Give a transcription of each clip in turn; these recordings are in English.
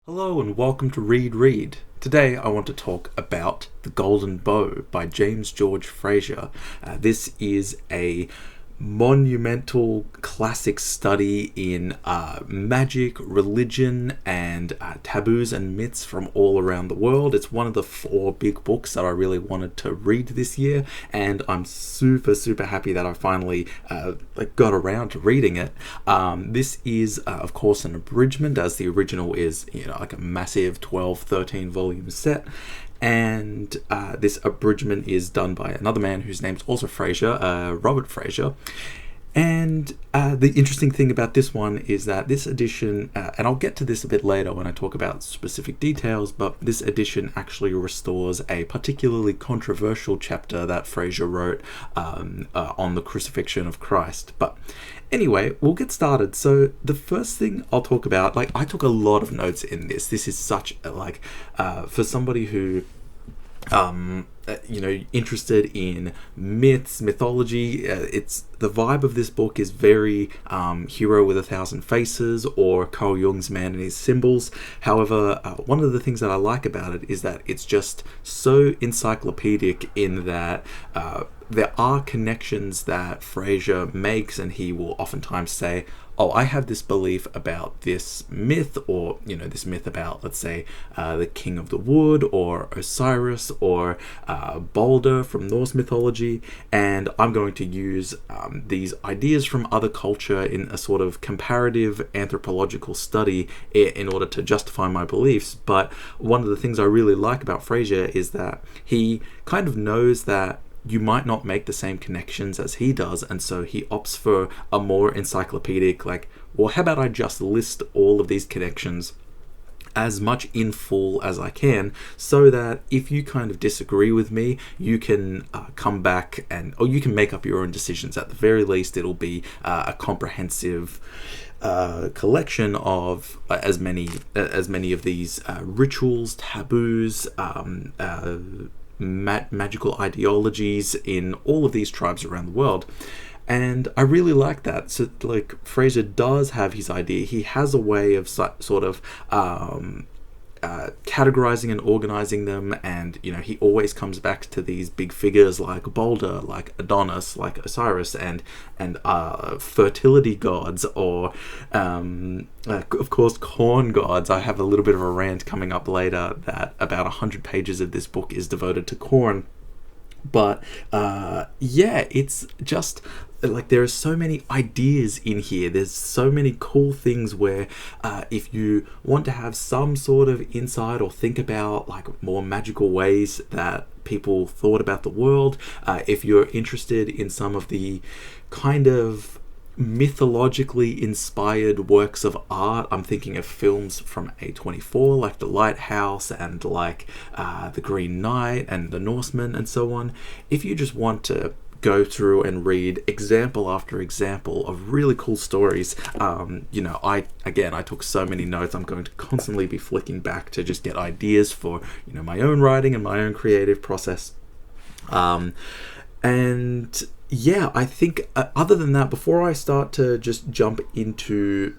Hello and welcome to Read. Today I want to talk about The Golden Bough by James George Frazer. This is a monumental classic study in magic, religion, and taboos and myths from all around the world. It's one of the 4 big books that I really wanted to read this year, and I'm super happy that I finally got around to reading it. This is of course an abridgment, as the original is like a massive 12-13 volume set. And this abridgment is done by another man whose name's also Frazer, Robert Frazer. And the interesting thing about this one is that this edition, and I'll get to this a bit later when I talk about specific details, but this edition actually restores a particularly controversial chapter that Frazer wrote on the crucifixion of Christ. But anyway, we'll get started. So the first thing I'll talk about, I took a lot of notes in this. This is such for somebody who interested in myths, mythology, it's the vibe of this book is very Hero with a Thousand Faces or Carl Jung's Man and His Symbols. However, one of the things that I like about it is that it's just so encyclopedic in that there are connections that Frazer makes, and he will oftentimes say, oh, I have this belief about this myth, or this myth about, let's say, the King of the Wood, or Osiris, or Balder from Norse mythology, and I'm going to use these ideas from other culture in a sort of comparative anthropological study in order to justify my beliefs. But one of the things I really like about Frazer is that he kind of knows that you might not make the same connections as he does, and so he opts for a more encyclopedic, well, how about I just list all of these connections as much in full as I can, so that if you kind of disagree with me, you can come back or you can make up your own decisions. At the very least, it'll be a comprehensive collection of as many of these rituals, taboos, magical ideologies in all of these tribes around the world. And I really like that. So Frazer does have his idea. He has a way of sort of categorizing and organizing them, and he always comes back to these big figures like Balder, like Adonis, like Osiris, and fertility gods, or of course corn gods. I have a little bit of a rant coming up later that about 100 pages of this book is devoted to corn. But it's just there are so many ideas in here. There's so many cool things where if you want to have some sort of insight or think about more magical ways that people thought about the world, if you're interested in some of the kind of mythologically inspired works of art, I'm thinking of films from A24 like The Lighthouse and The Green Knight and The Norseman and so on. If you just want to go through and read example after example of really cool stories, I took so many notes. I'm going to constantly be flicking back to just get ideas for my own writing and my own creative process. I think other than that, before I start to just jump into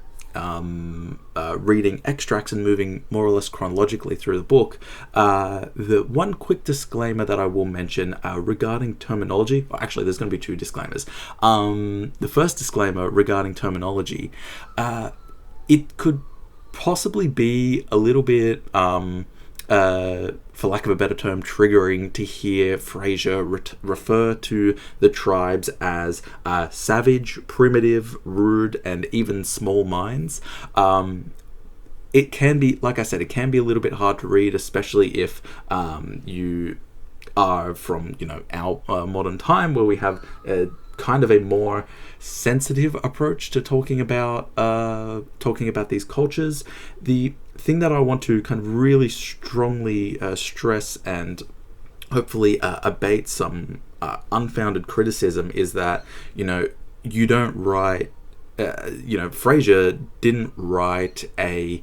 reading extracts and moving more or less chronologically through the book, the one quick disclaimer that I will mention regarding terminology, actually there's going to be 2 disclaimers. The first disclaimer regarding terminology, it could possibly be a little bit for lack of a better term, triggering to hear Frazer refer to the tribes as savage, primitive, rude, and even small minds. It can be, like I said, it can be a little bit hard to read, especially if you are from our modern time, where we have kind of a more sensitive approach to talking about these cultures. The thing that I want to kind of really strongly stress and hopefully abate some unfounded criticism is that you don't write Frazer didn't write a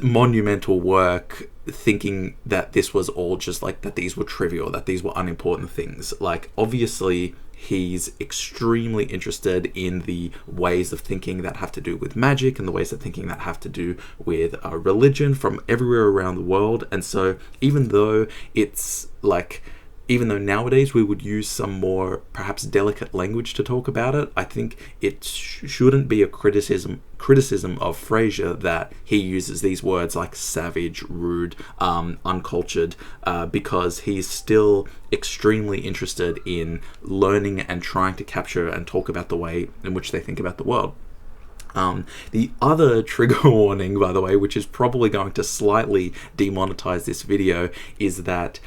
monumental work thinking that this was all just like that these were trivial, that these were unimportant things. Like, obviously he's extremely interested in the ways of thinking that have to do with magic and the ways of thinking that have to do with religion from everywhere around the world. And so even though nowadays we would use some more perhaps delicate language to talk about it, I think it shouldn't be a criticism of Frazer that he uses these words like savage, rude, uncultured, because he's still extremely interested in learning and trying to capture and talk about the way in which they think about the world. The other trigger warning, by the way, which is probably going to slightly demonetize this video, is that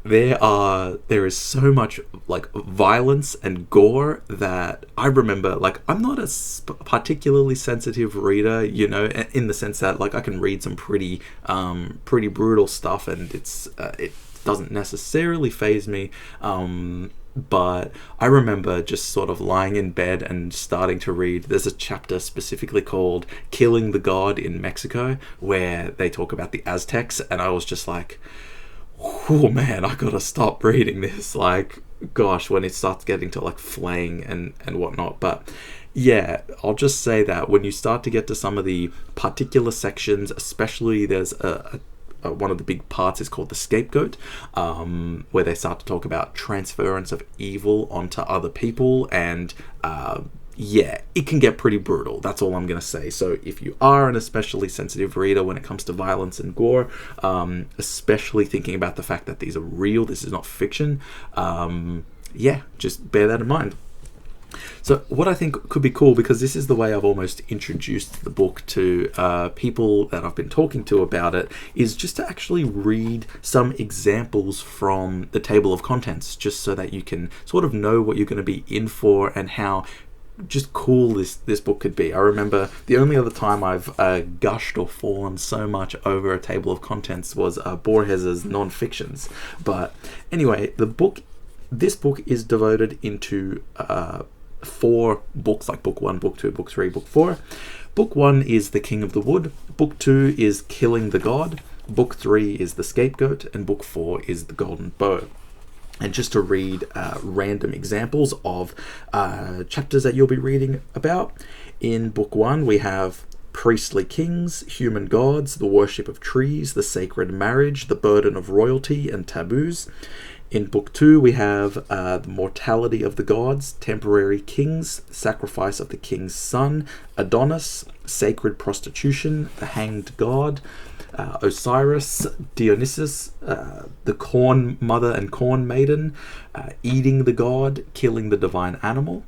there is so much like violence and gore that I remember, like, I'm not a particularly sensitive reader, you know, in the sense that like I can read some pretty brutal stuff and it doesn't necessarily faze me, but I remember just sort of lying in bed and starting to read. There's a chapter specifically called Killing the God in Mexico where they talk about the Aztecs, and I was just like, oh man, I gotta stop reading this. Like, gosh, when it starts getting to like flaying and whatnot. But yeah, I'll just say that when you start to get to some of the particular sections, especially there's one of the big parts is called the scapegoat, where they start to talk about transference of evil onto other people, and yeah, it can get pretty brutal. That's all I'm going to say. So if you are an especially sensitive reader when it comes to violence and gore, especially thinking about the fact that these are real, this is not fiction, yeah, just bear that in mind. So what I think could be cool, because this is the way I've almost introduced the book to people that I've been talking to about it, is just to actually read some examples from the table of contents, just so that you can sort of know what you're going to be in for and how just cool this book could be. I remember the only other time I've gushed or fallen so much over a table of contents was Borges's non-fictions. But anyway, this book is divided into 4 books, like book 1, book 2, book 3, book 4. Book 1 is The King of the Wood, book 2 is Killing the God, book 3 is The Scapegoat, and book 4 is The Golden Bough. And just to read random examples of chapters that you'll be reading about. In book 1, we have priestly kings, human gods, the worship of trees, the sacred marriage, the burden of royalty, and taboos. In book 2, we have the mortality of the gods, temporary kings, sacrifice of the king's son, Adonis, sacred prostitution, the hanged god, Osiris, Dionysus, the corn mother and corn maiden, eating the god, killing the divine animal.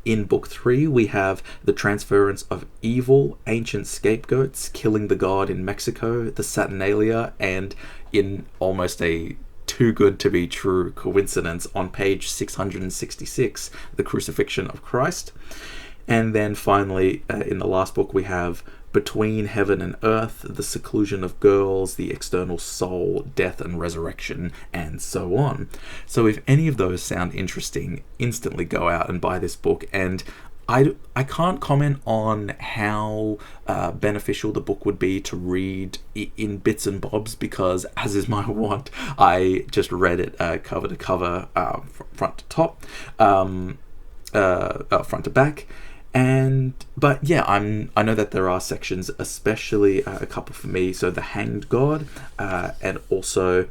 In book 3, we have the transference of evil, ancient scapegoats, killing the god in Mexico, the Saturnalia, and in almost a too good to be true coincidence, on page 666, the crucifixion of Christ. And then finally, in the last book, we have Between Heaven and Earth, the seclusion of girls, the external soul, death and resurrection, and so on. So if any of those sound interesting, instantly go out and buy this book. And I can't comment on how beneficial the book would be to read in bits and bobs, because, as is my wont, I just read it cover to cover, front to top, front to back. But yeah, I know that there are sections, especially a couple for me. So the Hanged God, and also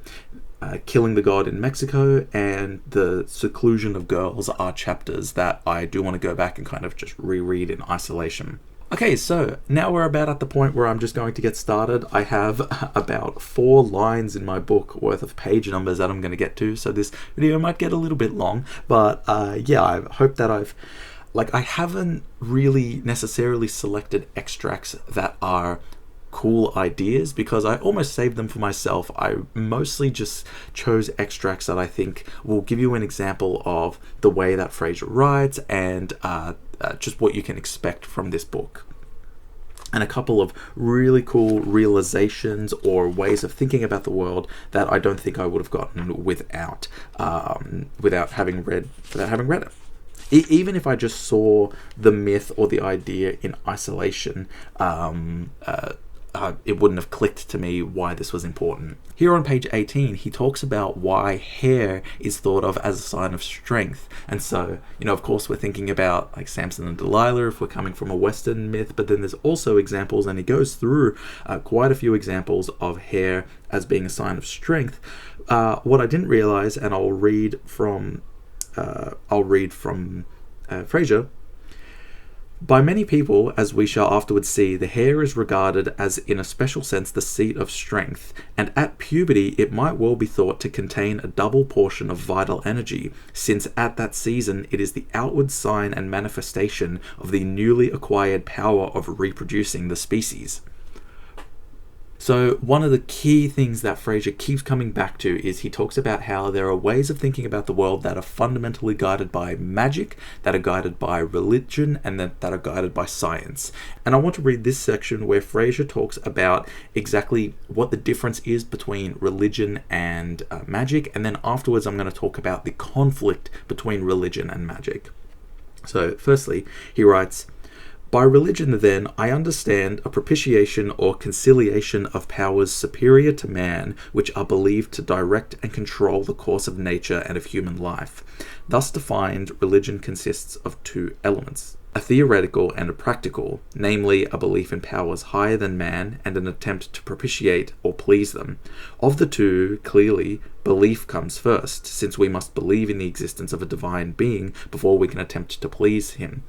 Killing the God in Mexico, and the Seclusion of Girls are chapters that I do want to go back and kind of just reread in isolation. Okay, so now we're about at the point where I'm just going to get started. I have about 4 lines in my book worth of page numbers that I'm going to get to, so this video might get a little bit long, but yeah, I hope that I haven't really necessarily selected extracts that are cool ideas, because I almost saved them for myself. I mostly just chose extracts that I think will give you an example of the way that Frazer writes, and just what you can expect from this book. And a couple of really cool realizations or ways of thinking about the world that I don't think I would have gotten without having read it. Even if I just saw the myth or the idea in isolation, it wouldn't have clicked to me why this was important. Here on page 18, he talks about why hair is thought of as a sign of strength. And so, of course, we're thinking about like Samson and Delilah if we're coming from a Western myth, but then there's also examples, and he goes through quite a few examples of hair as being a sign of strength. What I didn't realize, and I'll read from Frazer. By many people, as we shall afterwards see, the hair is regarded as in a special sense the seat of strength, and at puberty it might well be thought to contain a double portion of vital energy, since at that season it is the outward sign and manifestation of the newly acquired power of reproducing the species. So one of the key things that Frazer keeps coming back to is he talks about how there are ways of thinking about the world that are fundamentally guided by magic, that are guided by religion, and that are guided by science. And I want to read this section where Frazer talks about exactly what the difference is between religion and magic, and then afterwards I'm going to talk about the conflict between religion and magic. So firstly, he writes, "By religion, then, I understand a propitiation or conciliation of powers superior to man, which are believed to direct and control the course of nature and of human life. Thus defined, religion consists of two elements, a theoretical and a practical, namely a belief in powers higher than man and an attempt to propitiate or please them. Of the two, clearly, belief comes first, since we must believe in the existence of a divine being before we can attempt to please him.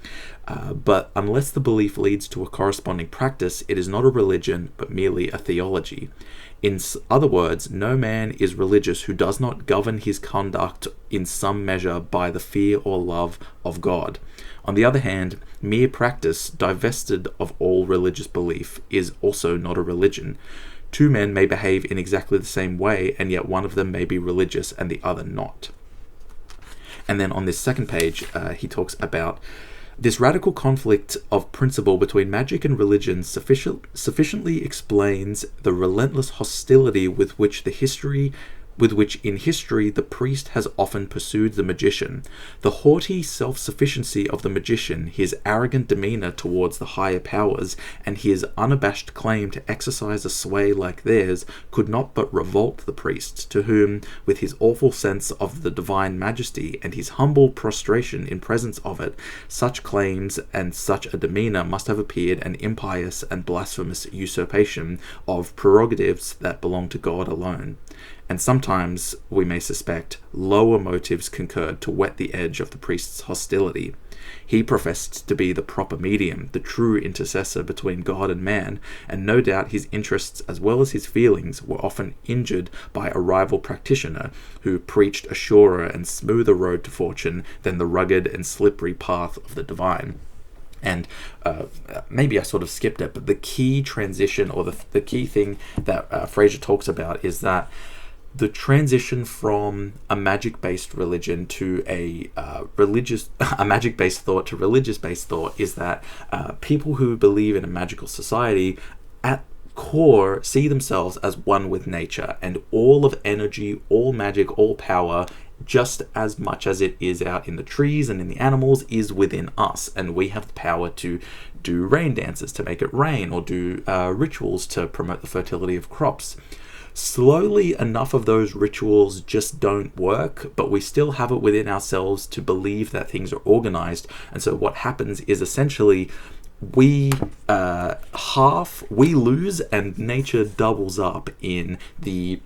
But unless the belief leads to a corresponding practice, it is not a religion, but merely a theology. In other words, no man is religious who does not govern his conduct in some measure by the fear or love of God. On the other hand, mere practice, divested of all religious belief, is also not a religion. Two men may behave in exactly the same way, and yet one of them may be religious and the other not." And then on this second page, he talks about this radical conflict of principle between magic and religion sufficiently explains the relentless hostility with which in history the priest has often pursued the magician. The haughty self-sufficiency of the magician, his arrogant demeanor towards the higher powers, and his unabashed claim to exercise a sway like theirs could not but revolt the priest, to whom, with his awful sense of the divine majesty and his humble prostration in presence of it, such claims and such a demeanor must have appeared an impious and blasphemous usurpation of prerogatives that belong to God alone. And sometimes, we may suspect, lower motives concurred to whet the edge of the priest's hostility. He professed to be the proper medium, the true intercessor between God and man, and no doubt his interests as well as his feelings were often injured by a rival practitioner who preached a surer and smoother road to fortune than the rugged and slippery path of the divine. And maybe I sort of skipped it, but the key transition, or the key thing that Frazer talks about, is that the transition from a magic-based religion to a magic-based thought to religious-based thought is that people who believe in a magical society at core see themselves as one with nature, and all of energy, all magic, all power, just as much as it is out in the trees and in the animals, is within us, and we have the power to do rain dances to make it rain, or do rituals to promote the fertility of crops. Slowly, enough of those rituals just don't work, but we still have it within ourselves to believe that things are organized. And so what happens is essentially we lose, and nature doubles up in the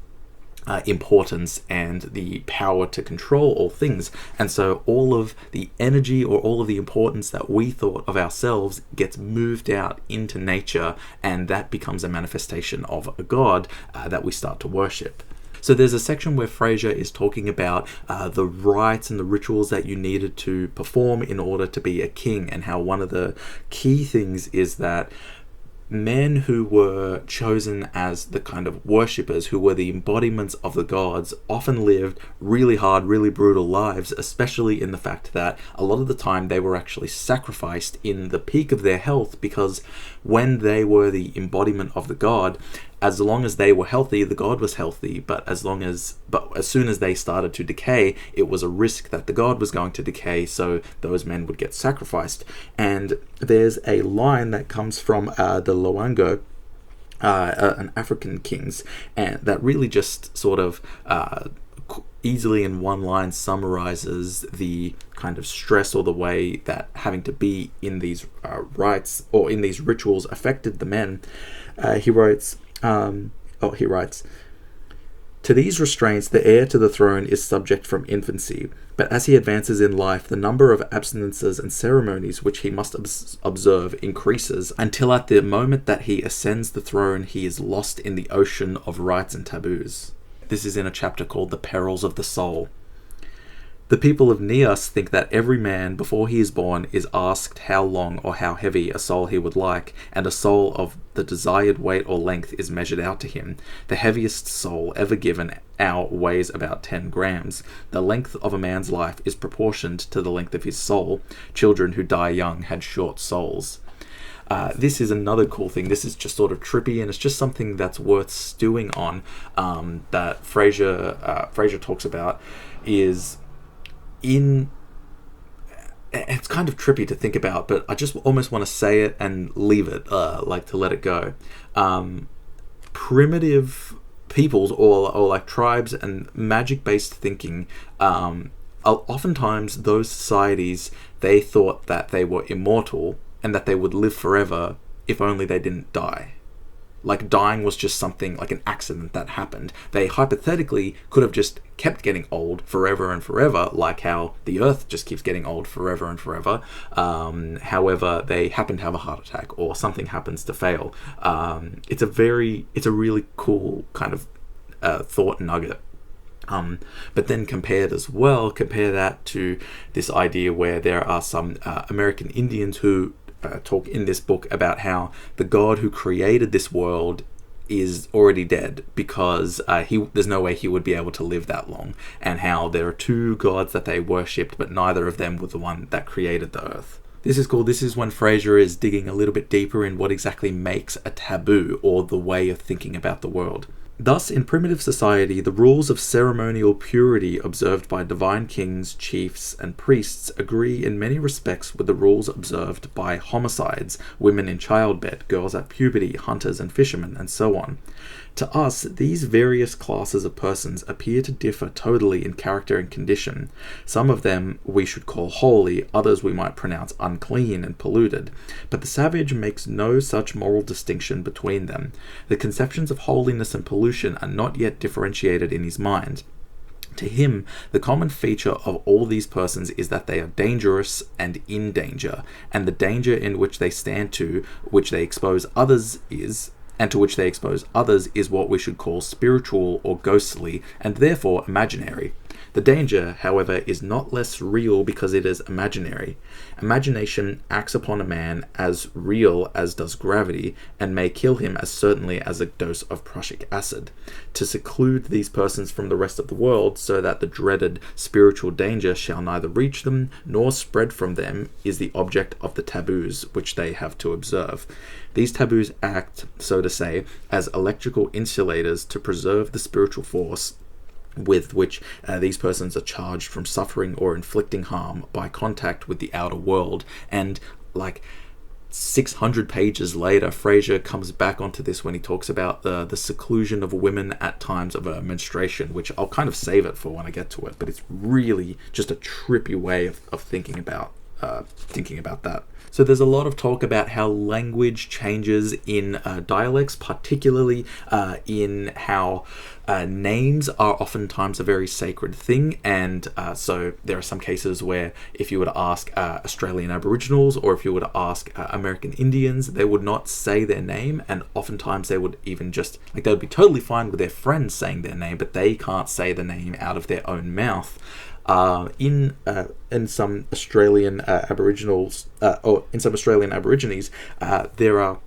importance and the power to control all things. And so all of the energy, or all of the importance that we thought of ourselves, gets moved out into nature, and that becomes a manifestation of a god that we start to worship. So there's a section where Frazer is talking about the rites and the rituals that you needed to perform in order to be a king, and how one of the key things is that men who were chosen as the kind of worshippers, who were the embodiments of the gods, often lived really hard, really brutal lives, especially in the fact that a lot of the time they were actually sacrificed in the peak of their health, because when they were the embodiment of the god, as long as they were healthy, the god was healthy, but as soon as they started to decay, it was a risk that the god was going to decay, so those men would get sacrificed. And there's a line that comes from the Loango, and African kings, and that really just sort of easily in one line summarizes the kind of stress or the way that having to be in these rites or in these rituals affected the men. He writes, "To these restraints, the heir to the throne is subject from infancy, but as he advances in life, the number of abstinences and ceremonies which he must observe increases, until at the moment that he ascends the throne, he is lost in the ocean of rites and taboos." This is in a chapter called The Perils of the Soul. "The people of Neos think that every man, before he is born, is asked how long or how heavy a soul he would like, and a soul of the desired weight or length is measured out to him. The heaviest soul ever given out weighs about 10 grams. The length of a man's life is proportioned to the length of his soul. Children who die young had short souls." This is another cool thing. This is just sort of trippy, and it's just something that's worth stewing on, that Frazer talks about. Is in it's kind of trippy to think about, but I just almost want to say it and leave it, like to let it go. Primitive peoples or like tribes and magic-based thinking, oftentimes those societies, they thought that they were immortal and that they would live forever if only they didn't die. Like, dying was just something, like an accident that happened. They hypothetically could have just kept getting old forever and forever, like how the earth just keeps getting old forever and forever. However, they happen to have a heart attack or something happens to fail. It's a really cool kind of thought nugget. But then compare that to this idea where there are some American Indians who talk in this book about how the God who created this world is already dead because there's no way he would be able to live that long, and how there are two gods that they worshipped, but neither of them was the one that created the earth. This is cool. This is when Frazer is digging a little bit deeper in what exactly makes a taboo, or the way of thinking about the world. Thus, in primitive society, the rules of ceremonial purity observed by divine kings, chiefs, and priests agree in many respects with the rules observed by homicides, women in childbed, girls at puberty, hunters and fishermen, and so on. To us, these various classes of persons appear to differ totally in character and condition. Some of them we should call holy, others we might pronounce unclean and polluted. But the savage makes no such moral distinction between them. The conceptions of holiness and pollution are not yet differentiated in his mind. To him, the common feature of all these persons is that they are dangerous and in danger, and the danger in which they stand to which they expose others is what we should call spiritual or ghostly, and therefore imaginary. The danger, however, is not less real because it is imaginary. Imagination acts upon a man as real as does gravity, and may kill him as certainly as a dose of prussic acid. To seclude these persons from the rest of the world, so that the dreaded spiritual danger shall neither reach them nor spread from them, is the object of the taboos which they have to observe. These taboos act, so to say, as electrical insulators to preserve the spiritual force with which these persons are charged from suffering or inflicting harm by contact with the outer world. And like 600 pages later, Frazer comes back onto this when he talks about the seclusion of women at times of a menstruation, which I'll kind of save it for when I get to it, but it's really just a trippy way of thinking about that. So there's a lot of talk about how language changes in dialects, particularly in how names are oftentimes a very sacred thing, and so there are some cases where if you were to ask Australian Aboriginals, or if you were to ask American Indians, they would not say their name, and oftentimes they would even just, like, they would be totally fine with their friends saying their name, but they can't say the name out of their own mouth. In some Australian Aboriginals, or in some Australian Aborigines, there are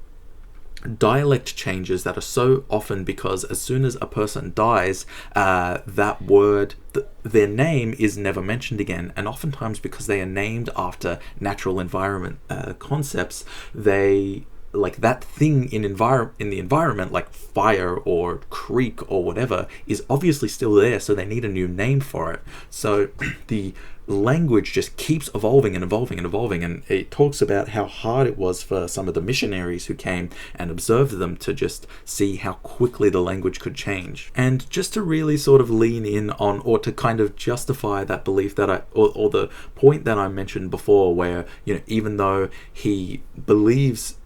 dialect changes that are so often because as soon as a person dies, that word, their name is never mentioned again, and oftentimes because they are named after natural environment concepts, they, like, that thing in the environment, like fire or creek or whatever, is obviously still there, so they need a new name for it. So the language just keeps evolving and evolving and evolving, and it talks about how hard it was for some of the missionaries who came and observed them to just see how quickly the language could change. And just to really sort of lean in on, or to kind of justify that belief that or the point that I mentioned before, where, even though he believes,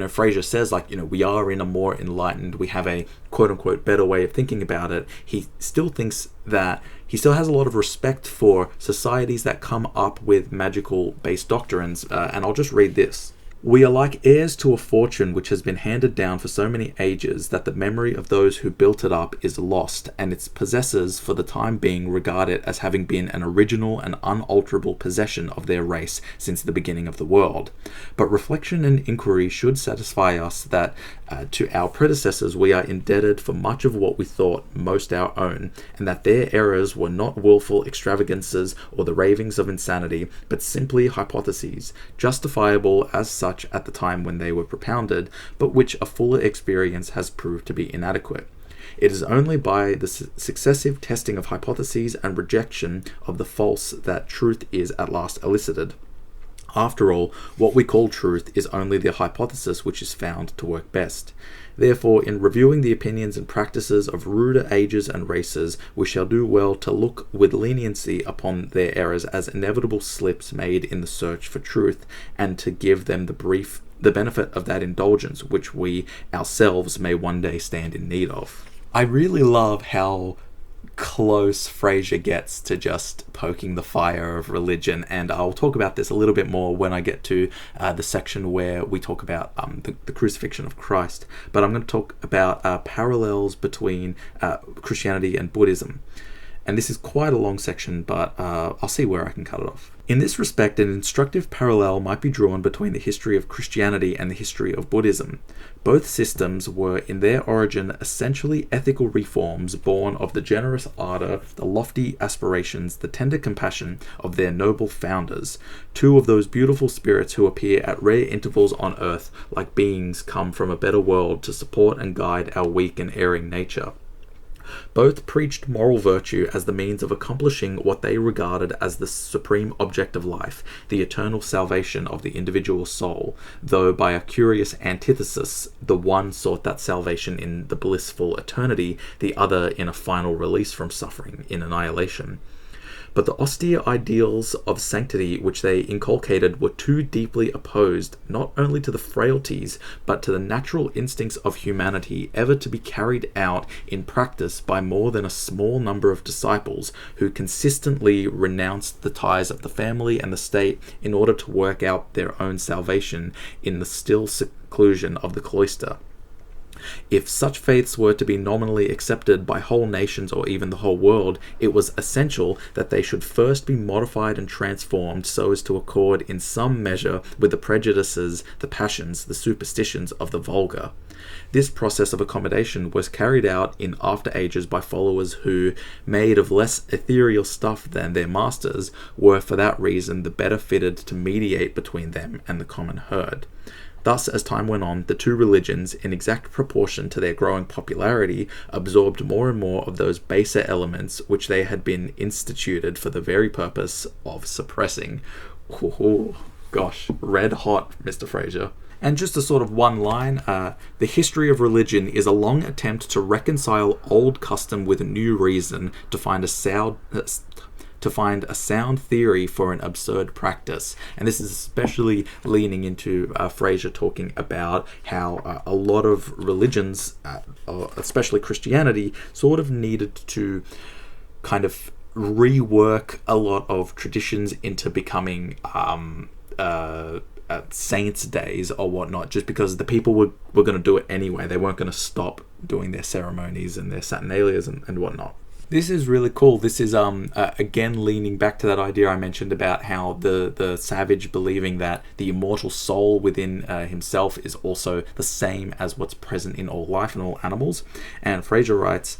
Frazer says, we are in a more enlightened, we have a quote-unquote better way of thinking about it, he still thinks that he still has a lot of respect for societies that come up with magical-based doctrines, and I'll just read this. We are like heirs to a fortune which has been handed down for so many ages that the memory of those who built it up is lost, and its possessors for the time being regard it as having been an original and unalterable possession of their race since the beginning of the world. But reflection and inquiry should satisfy us that to our predecessors we are indebted for much of what we thought most our own, and that their errors were not willful extravagances or the ravings of insanity, but simply hypotheses, justifiable as such at the time when they were propounded, but which a fuller experience has proved to be inadequate. It is only by the successive testing of hypotheses and rejection of the false that truth is at last elicited. After all, what we call truth is only the hypothesis which is found to work best. Therefore, in reviewing the opinions and practices of ruder ages and races, we shall do well to look with leniency upon their errors as inevitable slips made in the search for truth, and to give them the benefit of that indulgence which we ourselves may one day stand in need of. I really love how close Frazer gets to just poking the fire of religion, and I'll talk about this a little bit more when I get to the section where we talk about the crucifixion of Christ. But I'm going to talk about parallels between Christianity and Buddhism. And this is quite a long section, but I'll see where I can cut it off. In this respect, an instructive parallel might be drawn between the history of Christianity and the history of Buddhism. Both systems were in their origin essentially ethical reforms born of the generous ardor, the lofty aspirations, the tender compassion of their noble founders, two of those beautiful spirits who appear at rare intervals on earth like beings come from a better world to support and guide our weak and erring nature. Both preached moral virtue as the means of accomplishing what they regarded as the supreme object of life, the eternal salvation of the individual soul, though by a curious antithesis, the one sought that salvation in the blissful eternity, the other in a final release from suffering, in annihilation. But the austere ideals of sanctity which they inculcated were too deeply opposed not only to the frailties but to the natural instincts of humanity ever to be carried out in practice by more than a small number of disciples who consistently renounced the ties of the family and the state in order to work out their own salvation in the still seclusion of the cloister. If such faiths were to be nominally accepted by whole nations or even the whole world, it was essential that they should first be modified and transformed so as to accord in some measure with the prejudices, the passions, the superstitions of the vulgar. This process of accommodation was carried out in after ages by followers who, made of less ethereal stuff than their masters, were for that reason the better fitted to mediate between them and the common herd. Thus, as time went on, the two religions, in exact proportion to their growing popularity, absorbed more and more of those baser elements which they had been instituted for the very purpose of suppressing. Ooh, gosh, red hot, Mr. Frazer. And just a sort of one line, the history of religion is a long attempt to reconcile old custom with a new reason, to find a sound theory for an absurd practice. And this is especially leaning into Frazer talking about how a lot of religions, especially Christianity, sort of needed to kind of rework a lot of traditions into becoming saints' days or whatnot, just because the people were going to do it anyway. They weren't going to stop doing their ceremonies and their saturnalias and whatnot. This is really cool. This is again leaning back to that idea I mentioned about how the savage believing that the immortal soul within himself is also the same as what's present in all life and all animals. And Frazer writes,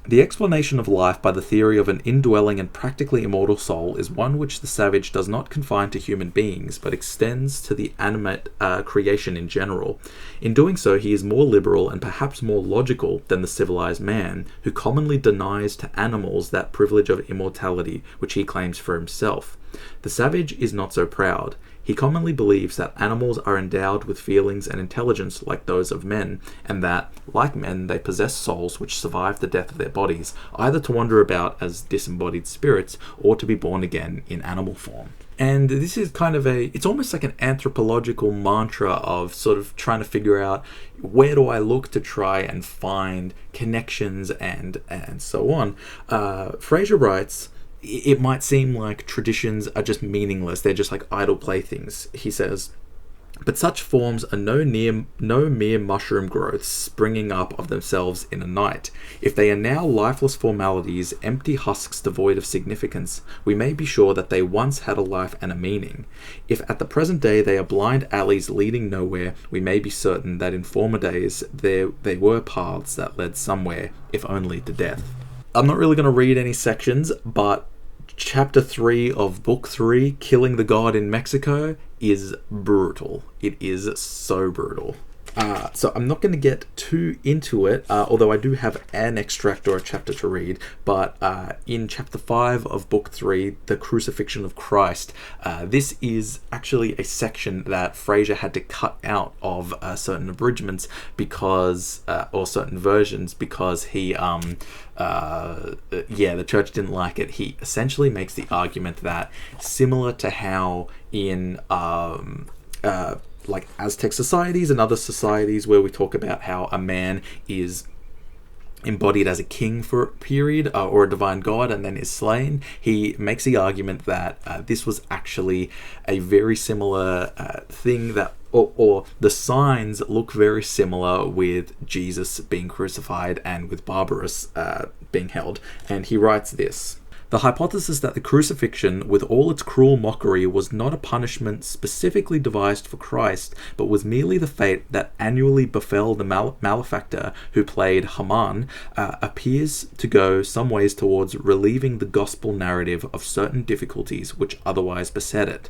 The explanation of life by the theory of an indwelling and practically immortal soul is one which the savage does not confine to human beings, but extends to the animate creation in general. In doing so, he is more liberal and perhaps more logical than the civilized man, who commonly denies to animals that privilege of immortality which he claims for himself. The savage is not so proud. He commonly believes that animals are endowed with feelings and intelligence like those of men, and that, like men, they possess souls which survive the death of their bodies, either to wander about as disembodied spirits or to be born again in animal form. And this is kind of it's almost like an anthropological mantra of sort of trying to figure out, where do I look to try and find connections and so on. Frazer writes, it might seem like traditions are just meaningless, they're just like idle playthings. He says, but such forms are no mere mushroom growths springing up of themselves in a night. If they are now lifeless formalities, empty husks devoid of significance, we may be sure that they once had a life and a meaning. If at the present day they are blind alleys leading nowhere, we may be certain that in former days they were paths that led somewhere, if only to death. I'm not really going to read any sections, but Chapter 3 of Book 3, Killing the God in Mexico, is brutal. It is so brutal. So I'm not going to get too into it, although I do have an extract or a chapter to read. But in Chapter 5 of Book 3, The Crucifixion of Christ, this is actually a section that Frazer had to cut out of certain abridgments because, or certain versions, because he, the church didn't like it. He essentially makes the argument that, similar to how in like Aztec societies and other societies where we talk about how a man is embodied as a king for a period or a divine god and then is slain, he makes the argument that this was actually a very similar thing that or the signs look very similar with Jesus being crucified and with Barabbas being held. And he writes this: the hypothesis that the crucifixion, with all its cruel mockery, was not a punishment specifically devised for Christ, but was merely the fate that annually befell the malefactor who played Haman, appears to go some ways towards relieving the gospel narrative of certain difficulties which otherwise beset it.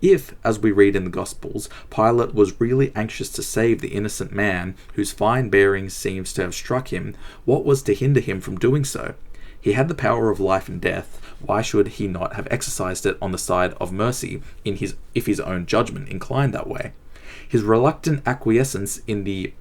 If, as we read in the Gospels, Pilate was really anxious to save the innocent man, whose fine bearing seems to have struck him, what was to hinder him from doing so? He had the power of life and death. Why should he not have exercised it on the side of mercy if his own judgment inclined that way? His reluctant acquiescence in the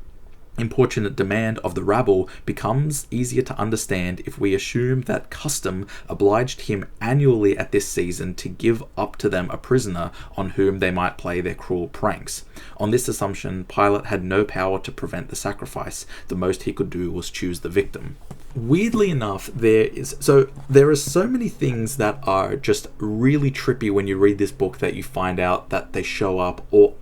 importunate demand of the rabble becomes easier to understand if we assume that custom obliged him annually at this season to give up to them a prisoner on whom they might play their cruel pranks. On this assumption, Pilate had no power to prevent the sacrifice. The most he could do was choose the victim. Weirdly enough, there are so many things that are just really trippy when you read this book that you find out that they show up all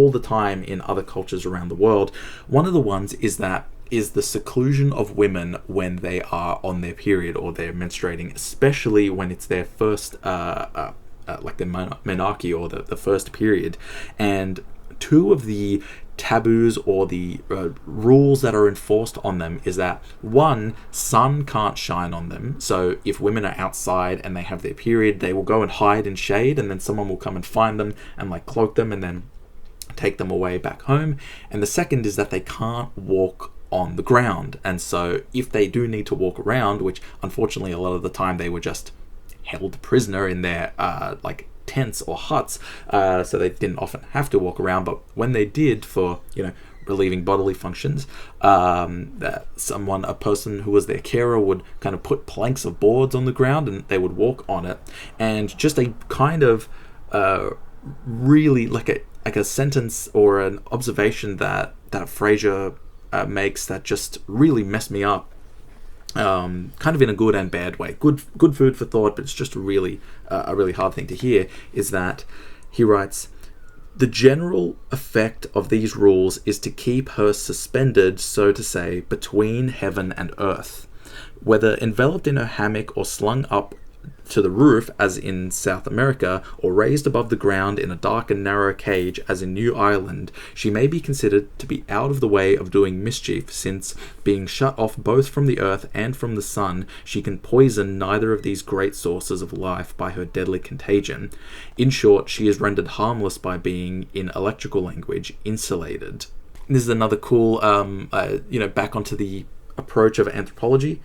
the time in other cultures around the world. One of the ones is the seclusion of women when they are on their period or they're menstruating, especially when it's their first like the menarche or the first period. And two of the taboos or the rules that are enforced on them is that, one, sun can't shine on them. So if women are outside and they have their period, they will go and hide in shade, and then someone will come and find them and like cloak them and then take them away back home. And the second is that they can't walk on the ground. And so if they do need to walk around, which unfortunately a lot of the time they were just held prisoner in their like tents or huts, so they didn't often have to walk around, but when they did, for relieving bodily functions, a person who was their carer would kind of put planks of boards on the ground and they would walk on it. And just a kind of really like a sentence or an observation that Frazer makes that just really messed me up, kind of in a good and bad way. Good food for thought, but it's just a really hard thing to hear, is that he writes, the general effect of these rules is to keep her suspended, so to say, between heaven and earth. Whether enveloped in her hammock or slung up to the roof, as in South America, or raised above the ground in a dark and narrow cage, as in New Ireland, she may be considered to be out of the way of doing mischief, since, being shut off both from the earth and from the sun, she can poison neither of these great sources of life by her deadly contagion. In short, she is rendered harmless by being, in electrical language, insulated. This is another cool, back onto the approach of anthropology.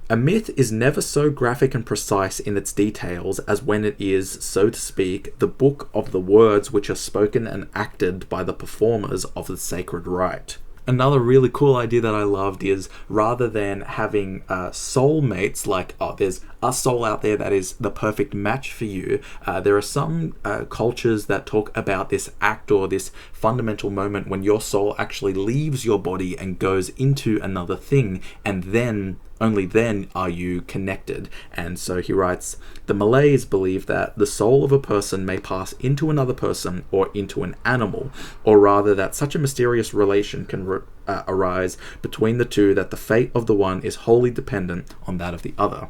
A myth is never so graphic and precise in its details as when it is, so to speak, the book of the words which are spoken and acted by the performers of the sacred rite. Another really cool idea that I loved is, rather than having soulmates, like, there's a soul out there that is the perfect match for you, there are some cultures that talk about this act or this fundamental moment when your soul actually leaves your body and goes into another thing, and then, only then, are you connected. And so he writes, the Malays believe that the soul of a person may pass into another person or into an animal, or rather that such a mysterious relation can arise between the two that the fate of the one is wholly dependent on that of the other.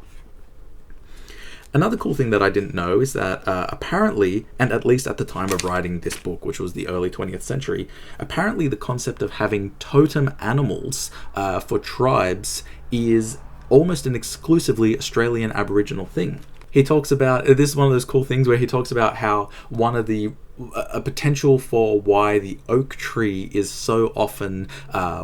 Another cool thing that I didn't know is that apparently, and at least at the time of writing this book, which was the early 20th century, apparently the concept of having totem animals for tribes is almost an exclusively Australian Aboriginal thing. He talks about, this is one of those cool things where he talks about how one of the a potential for why the oak tree is so often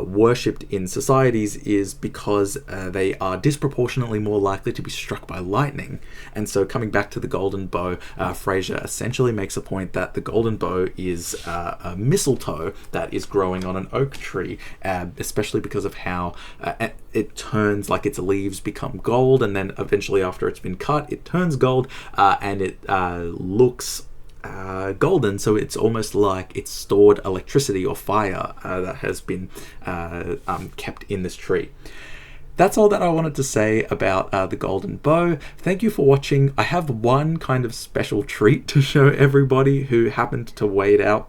worshipped in societies is because they are disproportionately more likely to be struck by lightning. And so, coming back to the golden bow, Frazer essentially makes a point that the golden bow is a mistletoe that is growing on an oak tree, especially because of how it turns, like its leaves become gold, and then eventually after it's been cut it turns gold, and it looks golden, so it's almost like it's stored electricity or fire that has been kept in this tree. That's all that I wanted to say about the golden bow. Thank you for watching. I have one kind of special treat to show everybody who happened to wait out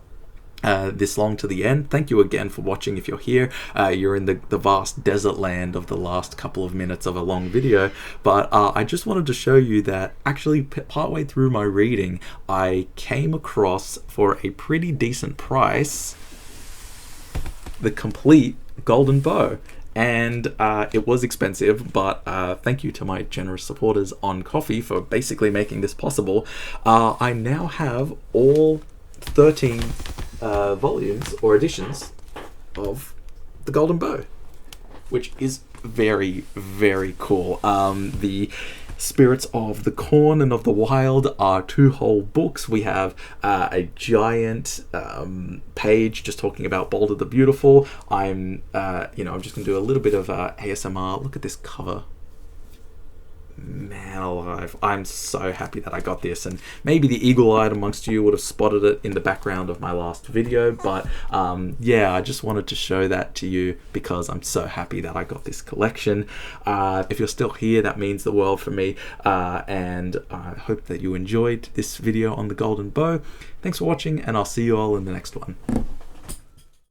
this long to the end. Thank you again for watching. If you're here, you're in the vast desert land of the last couple of minutes of a long video, but I just wanted to show you that actually partway through my reading I came across, for a pretty decent price, the complete golden bow. And it was expensive, but thank you to my generous supporters on Ko-fi for basically making this possible. I now have all 13 volumes or editions of the golden bow, which is very, very cool. The Spirits of the Corn and of the Wild are 2 whole books. We have a giant page just talking about Boulder the Beautiful. I'm just gonna do a little bit of ASMR. Look at this cover. Man alive, I'm so happy that I got this, and maybe the eagle-eyed amongst you would have spotted it in the background of my last video, but I just wanted to show that to you because I'm so happy that I got this collection. If you're still here, that means the world for me, and I hope that you enjoyed this video on the golden bow. Thanks for watching, and I'll see you all in the next one.